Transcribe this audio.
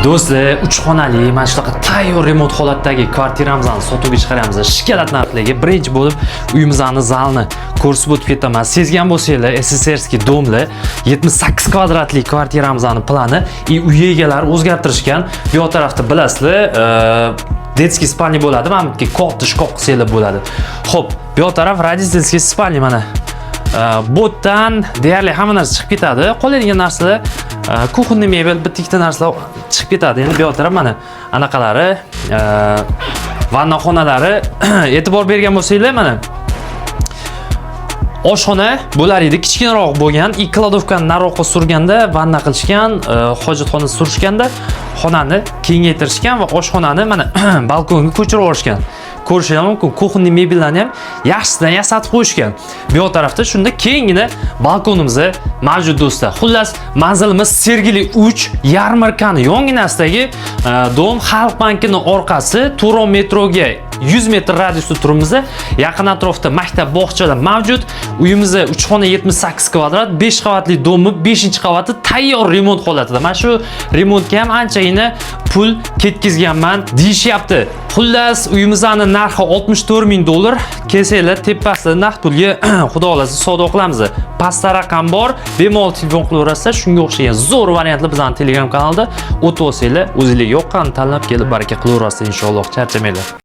Do'stlar, 3 xonali mana shunaqa tayyor remont holatdagi kvartiramizni sotuvga chiqaramiz. Shikolat narxligi birinchi bo'lib uyimizning zalni ko'rsatib o'tib ketaman. Sezgan bo'lsanglar, SSRskiy domli 78 kvadratli kvartiramizning plani uy egalari o'zgartirishgan. Bu yoq tarafda bilasizlar, детский spalni bo'ladi. Mana bu yerga katta shkaf qilsanglar bo'ladi. Xo'p, bu yoq taraf родительский spalni mana. Botdan deyarli hamma narsa chiqib ketadi. Qoladigan narsalar kuxonniy mebel, bitta ikkita narsalar chiqib ketadi. Endi bu yoq taraf mana anaqalari, vanna xonalari e'tibor bergan bo'lsanglar mana oshxona bo'lar edi, kichkinaroq bo'lgan, ikki kladovkani nariroqqa surganda vanna qilishgan, hojatxona surishganda xonani kengaytirishgan va oshxonani mana balkonga ko'chirib yuborishgan. Ko'rishingiz mumkin, kuxonniy mebellarni ham yaxshisidan yasatib qo'yishgan. Bu yoq tarafda shunda kengina balkonimiz mavjud do'stlar. Xullas, manzilimiz Sergeli 3 yarmarkani yonginasidagi dom Xalq bankining orqasi, Turon metroga 100 metr radiusda turibmiz. Yaqin atrofda maktab, bog'chalar mavjud. Uyimiz 3 xona 78 kvadrat, 5 qavatli domi, 5-qavati tayyor remont holatida. Mana shu remontga ham anchagina pul ketkizganman deyishyapti. Xullas, uyimizning narxi $64,000. Kelsanglar, tepasida naqd pulga xudo xolasa savdo qilamiz. Pastda raqam bor, bemalol telefon qilaverasizlar. Shunga o'xshagan zo'r variantlar bizning Telegram kanalda o'tib olsanglar, o'zingizga yoqqanini tanlab kelib baraka qilaverasizlar inshaalloh. Charchamanglar.